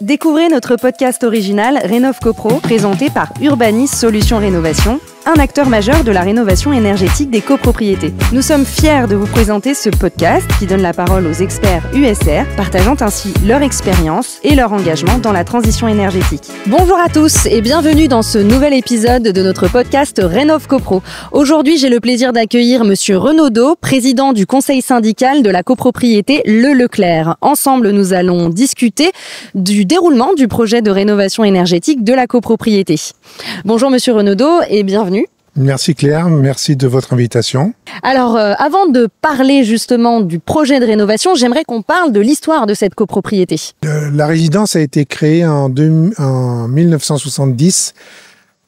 Découvrez notre podcast original Rénov CoPro, présenté par Urbanis Solutions Rénovation, un acteur majeur de la rénovation énergétique des copropriétés. Nous sommes fiers de vous présenter ce podcast qui donne la parole aux experts USR, partageant ainsi leur expérience et leur engagement dans la transition énergétique. Bonjour à tous et bienvenue dans ce nouvel épisode de notre podcast Rénov CoPro. Aujourd'hui, j'ai le plaisir d'accueillir Monsieur Renaudot, président du conseil syndical de la copropriété Le Leclerc. Ensemble, nous allons discuter du déroulement du projet de rénovation énergétique de la copropriété. Bonjour Monsieur Renaudot et bienvenue. Merci Claire, merci de votre invitation. Alors, avant de parler justement du projet de rénovation, j'aimerais qu'on parle de l'histoire de cette copropriété. La résidence a été créée en 1970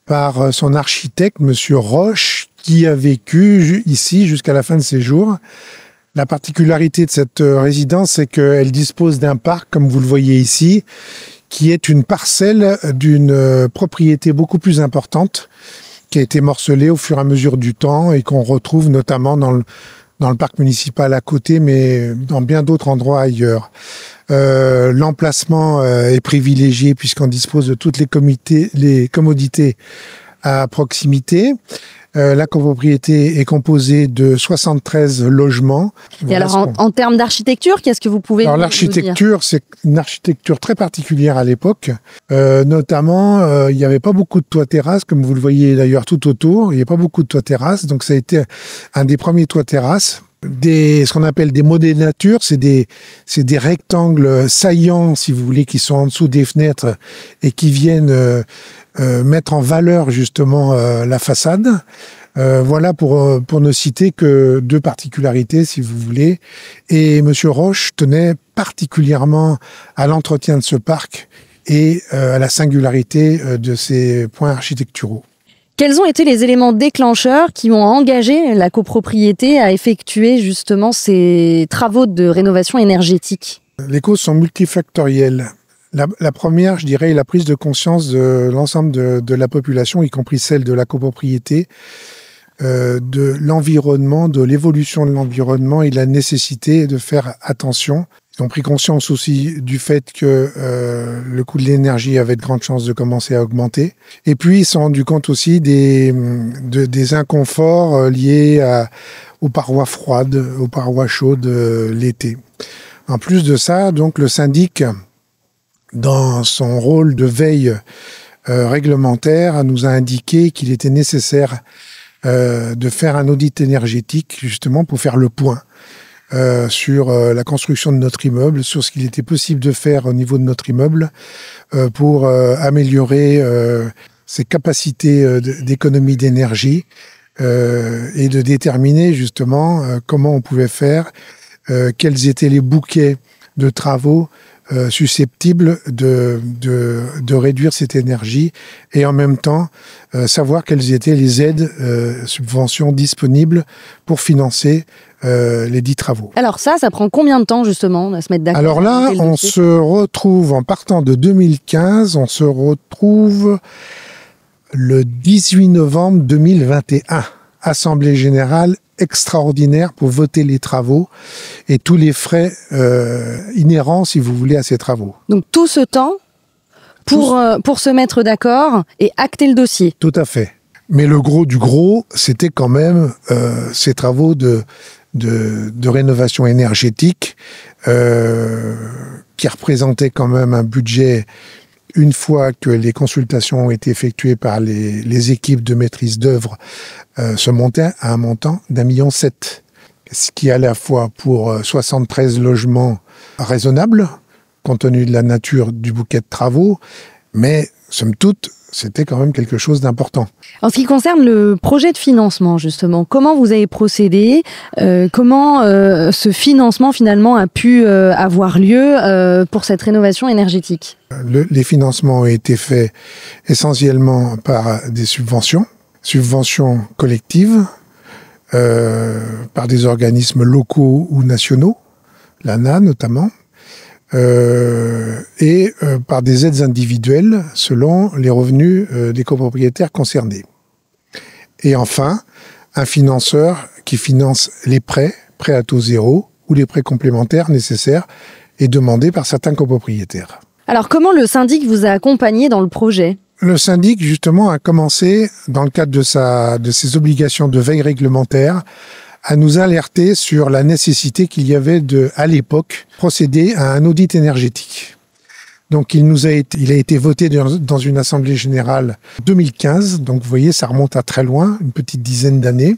par son architecte, Monsieur Roche, qui a vécu ici jusqu'à la fin de ses jours. La particularité de cette résidence, c'est qu'elle dispose d'un parc, comme vous le voyez ici, qui est une parcelle d'une propriété beaucoup plus importante, qui a été morcelée au fur et à mesure du temps et qu'on retrouve notamment dans le parc municipal à côté, mais dans bien d'autres endroits ailleurs. L'emplacement est privilégié puisqu'on dispose de toutes les commodités à proximité. La copropriété est composée de 73 logements. Et voilà. Alors, en termes d'architecture, qu'est-ce que vous pouvez nous dire ? L'architecture, c'est une architecture très particulière à l'époque. Notamment, il n'y avait pas beaucoup de toits-terrasses, comme vous le voyez d'ailleurs tout autour. Il n'y a pas beaucoup de toits-terrasses, donc ça a été un des premiers toits-terrasses. Ce qu'on appelle des modénatures, c'est des rectangles saillants, si vous voulez, qui sont en dessous des fenêtres et qui viennent mettre en valeur justement la façade. Voilà pour ne citer que deux particularités, si vous voulez. Et Monsieur Roche tenait particulièrement à l'entretien de ce parc et à la singularité de ses points architecturaux. Quels ont été les éléments déclencheurs qui ont engagé la copropriété à effectuer justement ces travaux de rénovation énergétique ? Les causes sont multifactorielles. La première, je dirais, est la prise de conscience de l'ensemble de la population, y compris celle de la copropriété, de l'environnement, de l'évolution de l'environnement et de la nécessité de faire attention. Ils ont pris conscience aussi du fait que le coût de l'énergie avait de grandes chances de commencer à augmenter. Et puis, ils se sont rendus compte aussi des inconforts liés aux parois froides, aux parois chaudes l'été. En plus de ça, donc, le syndic, dans son rôle de veille réglementaire, nous a indiqué qu'il était nécessaire de faire un audit énergétique, justement, pour faire le point sur la construction de notre immeuble, sur ce qu'il était possible de faire au niveau de notre immeuble pour améliorer ses capacités d'économie d'énergie et de déterminer justement comment on pouvait faire, quels étaient les bouquets de travaux susceptibles de réduire cette énergie et en même temps savoir quelles étaient les aides, subventions disponibles pour financer les 10 travaux. Alors ça prend combien de temps justement à se mettre d'accord ? Alors là, on se retrouve, en partant de 2015, on se retrouve le 18 novembre 2021, Assemblée générale extraordinaire pour voter les travaux et tous les frais inhérents, si vous voulez, à ces travaux. Donc tout ce temps pour se mettre d'accord et acter le dossier. Tout à fait. Mais le gros du gros, c'était quand même ces travaux de rénovation énergétique qui représentaient quand même un budget, une fois que les consultations ont été effectuées par les équipes de maîtrise d'œuvre, se montait à un montant d'1,7 million. Ce qui est à la fois pour 73 logements raisonnable, compte tenu de la nature du bouquet de travaux, mais somme toute, c'était quand même quelque chose d'important. En ce qui concerne le projet de financement, justement, comment vous avez procédé ? Comment ce financement, finalement, a pu avoir lieu pour cette rénovation énergétique ? Les financements ont été faits essentiellement par des subventions collectives, par des organismes locaux ou nationaux, l'ANA notamment, et par des aides individuelles selon les revenus des copropriétaires concernés. Et enfin, un financeur qui finance les prêts à taux zéro ou les prêts complémentaires nécessaires et demandés par certains copropriétaires. Alors comment le syndic vous a accompagné dans le projet ? Le syndic, justement, a commencé, dans le cadre de ses obligations de veille réglementaire, à nous alerter sur la nécessité qu'il y avait à l'époque, procéder à un audit énergétique. Donc il a été voté dans une assemblée générale 2015, donc vous voyez, ça remonte à très loin, une petite dizaine d'années.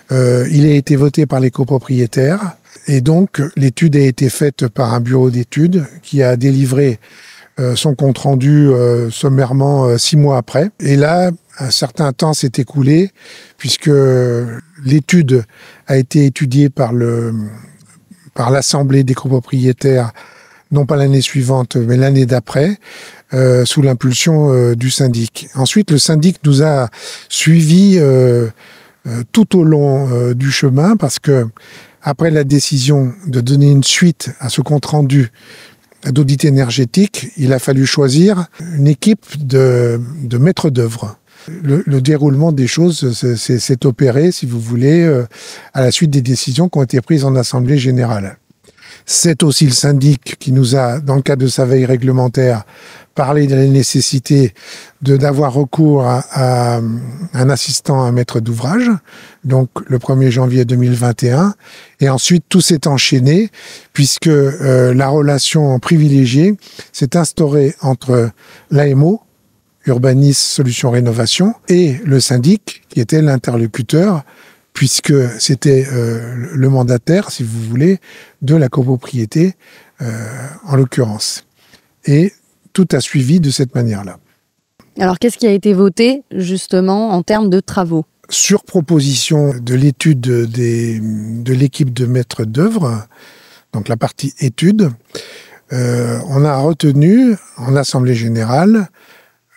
Il a été voté par les copropriétaires, et donc l'étude a été faite par un bureau d'études qui a délivré son compte-rendu sommairement 6 mois après. Et là, un certain temps s'est écoulé, puisque l'étude a été étudiée par l'Assemblée des copropriétaires, non pas l'année suivante, mais l'année d'après, sous l'impulsion du syndic. Ensuite, le syndic nous a suivis tout au long du chemin, parce que après la décision de donner une suite à ce compte-rendu d'audit énergétique, il a fallu choisir une équipe de maîtres d'œuvre. Le déroulement des choses s'est opéré, si vous voulez, à la suite des décisions qui ont été prises en Assemblée générale. C'est aussi le syndic qui nous a, dans le cadre de sa veille réglementaire, parlé de la nécessité d'avoir recours à un assistant, un maître d'ouvrage, donc le 1er janvier 2021. Et ensuite, tout s'est enchaîné, puisque la relation privilégiée s'est instaurée entre l'AMO, Urbanisme Solutions Rénovation, et le syndic, qui était l'interlocuteur, puisque c'était le mandataire, si vous voulez, de la copropriété, en l'occurrence. Et tout a suivi de cette manière-là. Alors, qu'est-ce qui a été voté, justement, en termes de travaux ? Sur proposition de l'étude de l'équipe de maîtres d'œuvre, donc la partie étude, on a retenu, en Assemblée générale,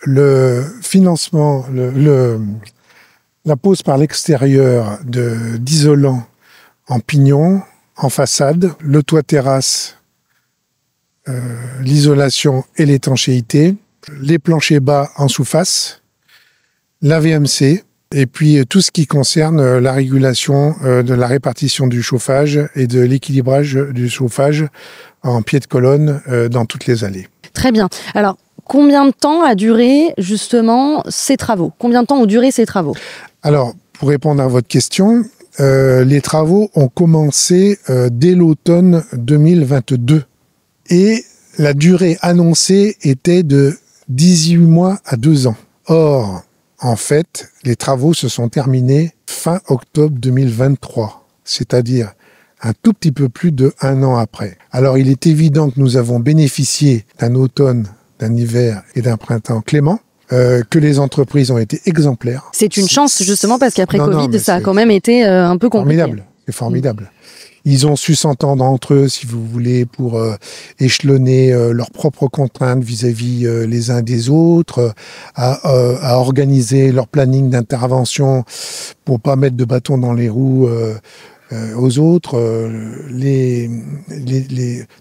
le financement, la pose par l'extérieur d'isolants en pignon, en façade, le toit terrasse, l'isolation et l'étanchéité, les planchers bas en sous-face, la VMC, et puis tout ce qui concerne la régulation de la répartition du chauffage et de l'équilibrage du chauffage en pied de colonne dans toutes les allées. Très bien. Alors, combien de temps a duré justement ces travaux ? Combien de temps ont duré ces travaux ? Alors, pour répondre à votre question, les travaux ont commencé dès l'automne 2022. Et la durée annoncée était de 18 mois à 2 ans. Or, en fait, les travaux se sont terminés fin octobre 2023, c'est-à-dire un tout petit peu plus d'1 an après. Alors, il est évident que nous avons bénéficié d'un automne, d'un hiver et d'un printemps clément, que les entreprises ont été exemplaires. C'est une chance, justement, parce qu'après Covid, ça a quand même été un peu compliqué. Formidable, c'est formidable. Ils ont su s'entendre entre eux, si vous voulez, pour échelonner leurs propres contraintes vis-à-vis les uns des autres, à organiser leur planning d'intervention pour pas mettre de bâton dans les roues aux autres.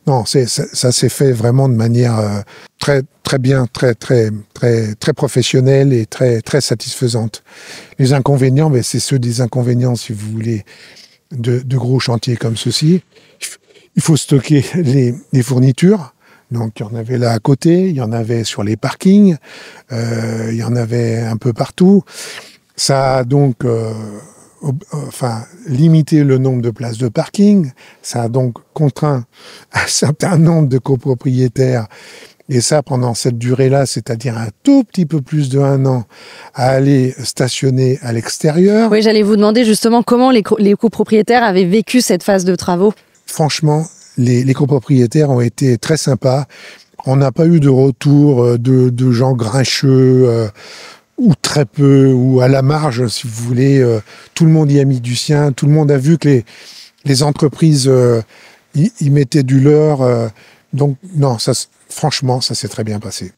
Non, ça s'est fait vraiment de manière très très bien, très professionnelle et très satisfaisante. Les inconvénients, mais c'est ceux des inconvénients, si vous voulez, de gros chantiers comme ceci. Il faut stocker les fournitures. Donc, il y en avait là à côté, il y en avait sur les parkings, il y en avait un peu partout. Ça a donc limité le nombre de places de parking. Ça a donc contraint un certain nombre de copropriétaires, et ça pendant cette durée-là, c'est-à-dire un tout petit peu plus d'1 an, à aller stationner à l'extérieur. Oui, j'allais vous demander justement comment les copropriétaires avaient vécu cette phase de travaux. Franchement, les copropriétaires ont été très sympas. On n'a pas eu de retour de gens grincheux, ou très peu, ou à la marge, si vous voulez. Tout le monde y a mis du sien. Tout le monde a vu que les entreprises y mettaient du leur. Donc, non, franchement, ça s'est très bien passé.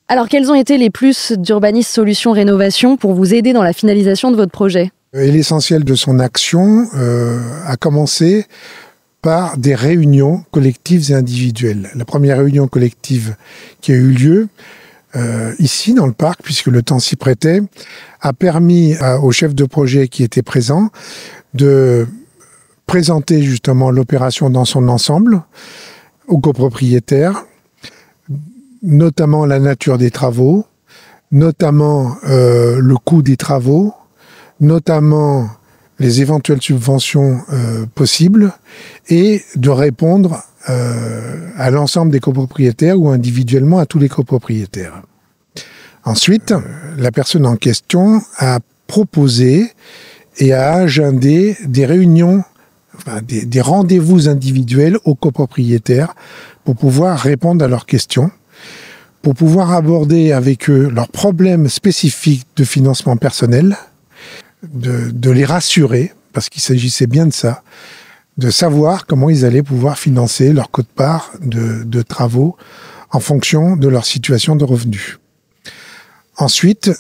Alors, quels ont été les plus d'Urbanisme Solutions Rénovation pour vous aider dans la finalisation de votre projet ? Et l'essentiel de son action a commencé par des réunions collectives et individuelles. La première réunion collective qui a eu lieu ici, dans le parc, puisque le temps s'y prêtait, a permis au chef de projet qui était présent de présenter justement l'opération dans son ensemble aux copropriétaires, notamment la nature des travaux, notamment le coût des travaux, notamment les éventuelles subventions possibles, et de répondre à l'ensemble des copropriétaires ou individuellement à tous les copropriétaires. Ensuite, la personne en question a proposé et a agendé des réunions, des rendez-vous individuels aux copropriétaires pour pouvoir répondre à leurs questions, pour pouvoir aborder avec eux leurs problèmes spécifiques de financement personnel, de les rassurer, parce qu'il s'agissait bien de ça, de savoir comment ils allaient pouvoir financer leur quote-part de travaux en fonction de leur situation de revenus. Ensuite,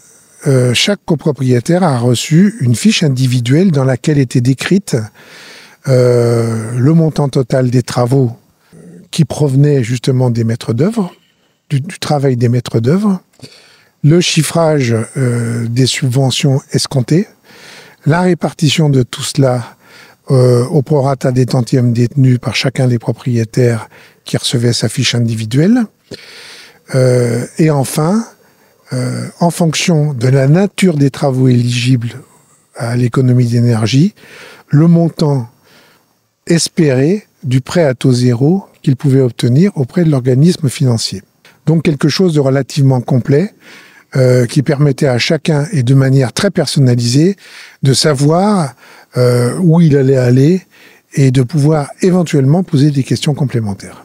chaque copropriétaire a reçu une fiche individuelle dans laquelle était décrite le montant total des travaux qui provenaient justement des maîtres d'œuvre, du travail des maîtres d'œuvre, le chiffrage des subventions escomptées, la répartition de tout cela au prorata des tantièmes détenus par chacun des propriétaires qui recevait sa fiche individuelle, et enfin, en fonction de la nature des travaux éligibles à l'économie d'énergie, le montant espéré du prêt à taux zéro qu'il pouvait obtenir auprès de l'organisme financier. Donc quelque chose de relativement complet qui permettait à chacun, et de manière très personnalisée, de savoir où il allait aller et de pouvoir éventuellement poser des questions complémentaires.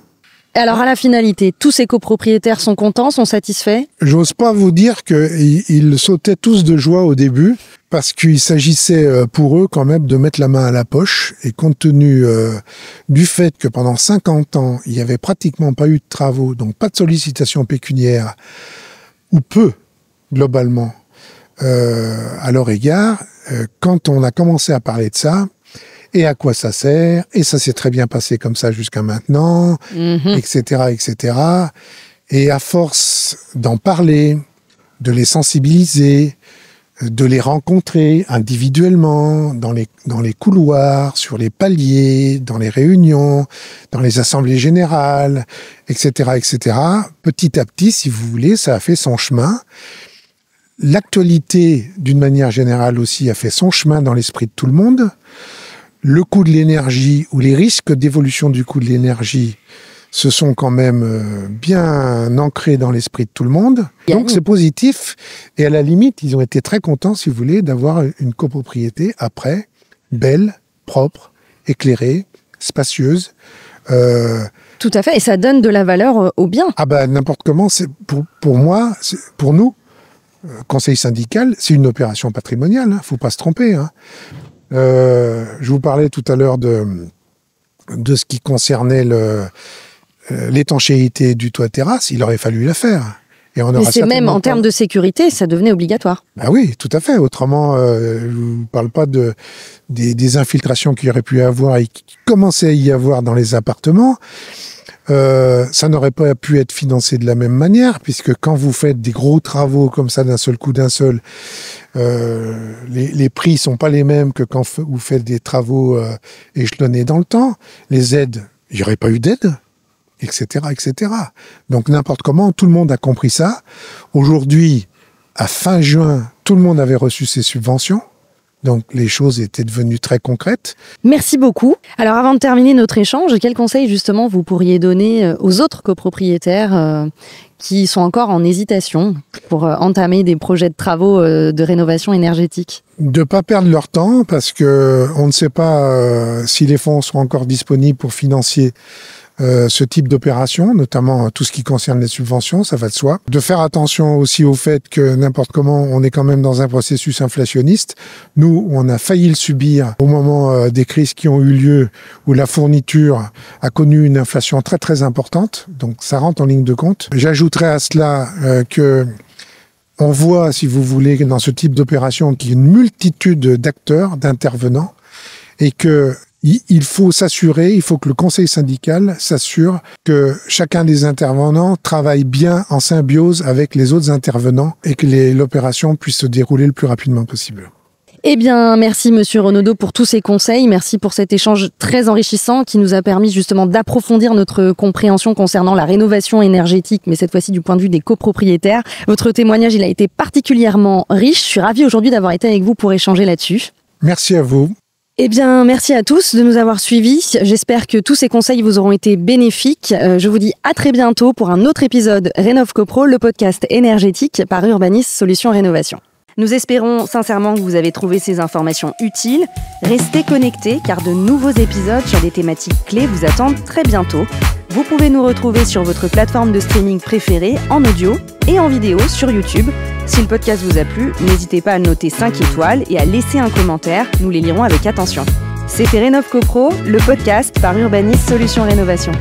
Alors, à la finalité, tous ces copropriétaires sont contents, sont satisfaits? J'ose pas vous dire qu'ils sautaient tous de joie au début, parce qu'il s'agissait pour eux quand même de mettre la main à la poche, et compte tenu du fait que pendant 50 ans, il n'y avait pratiquement pas eu de travaux, donc pas de sollicitation pécuniaire, ou peu, globalement, à leur égard, quand on a commencé à parler de ça, et à quoi ça sert, et ça s'est très bien passé comme ça jusqu'à maintenant, etc., etc. Et à force d'en parler, de les sensibiliser, de les rencontrer individuellement, dans les couloirs, sur les paliers, dans les réunions, dans les assemblées générales, etc., etc., petit à petit, si vous voulez, ça a fait son chemin. L'actualité, d'une manière générale aussi, a fait son chemin dans l'esprit de tout le monde. Le coût de l'énergie ou les risques d'évolution du coût de l'énergie se sont quand même bien ancrés dans l'esprit de tout le monde. Donc c'est positif. Et à la limite, ils ont été très contents, si vous voulez, d'avoir une copropriété après, belle, propre, éclairée, spacieuse. Tout à fait. Et ça donne de la valeur au bien. Ah ben n'importe comment. C'est pour moi, pour nous, conseil syndical, c'est une opération patrimoniale. Hein, faut pas se tromper. Hein. Je vous parlais tout à l'heure de ce qui concernait l'étanchéité du toit terrasse. Il aurait fallu la faire. Et on aura. Mais c'est même en termes de sécurité, ça devenait obligatoire. Ah oui, tout à fait. Autrement, je ne vous parle pas des infiltrations qu'il y aurait pu y avoir et qui commençaient à y avoir dans les appartements. Ça n'aurait pas pu être financé de la même manière, puisque quand vous faites des gros travaux comme ça d'un seul coup, les prix sont pas les mêmes que quand vous faites des travaux échelonnés dans le temps. Les aides, il n'y aurait pas eu d'aide, etc., etc. Donc n'importe comment, tout le monde a compris ça. Aujourd'hui, à fin juin, tout le monde avait reçu ses subventions. Donc les choses étaient devenues très concrètes. Merci beaucoup. Alors avant de terminer notre échange, quels conseils justement vous pourriez donner aux autres copropriétaires qui sont encore en hésitation pour entamer des projets de travaux de rénovation énergétique? De ne pas perdre leur temps, parce que on ne sait pas si les fonds seront encore disponibles pour financer ce type d'opération, notamment tout ce qui concerne les subventions, ça va de soi. De faire attention aussi au fait que n'importe comment, on est quand même dans un processus inflationniste. Nous, on a failli le subir au moment des crises qui ont eu lieu, où la fourniture a connu une inflation très très importante, donc ça rentre en ligne de compte. J'ajouterais à cela que on voit, si vous voulez, dans ce type d'opération qu'il y a une multitude d'acteurs, d'intervenants, et que il faut s'assurer, il faut que le conseil syndical s'assure que chacun des intervenants travaille bien en symbiose avec les autres intervenants et que l'opération puisse se dérouler le plus rapidement possible. Eh bien, merci Monsieur Renaudot pour tous ces conseils. Merci pour cet échange très enrichissant qui nous a permis justement d'approfondir notre compréhension concernant la rénovation énergétique, mais cette fois-ci du point de vue des copropriétaires. Votre témoignage, il a été particulièrement riche. Je suis ravie aujourd'hui d'avoir été avec vous pour échanger là-dessus. Merci à vous. Eh bien, merci à tous de nous avoir suivis. J'espère que tous ces conseils vous auront été bénéfiques. Je vous dis à très bientôt pour un autre épisode Rénov-Copro, le podcast énergétique par Urbanis Solutions Rénovation. Nous espérons sincèrement que vous avez trouvé ces informations utiles. Restez connectés car de nouveaux épisodes sur des thématiques clés vous attendent très bientôt. Vous pouvez nous retrouver sur votre plateforme de streaming préférée en audio et en vidéo sur YouTube. Si le podcast vous a plu, n'hésitez pas à le noter 5 étoiles et à laisser un commentaire, nous les lirons avec attention. C'était Rénov-Copro, le podcast par Urbanis Solutions Rénovation.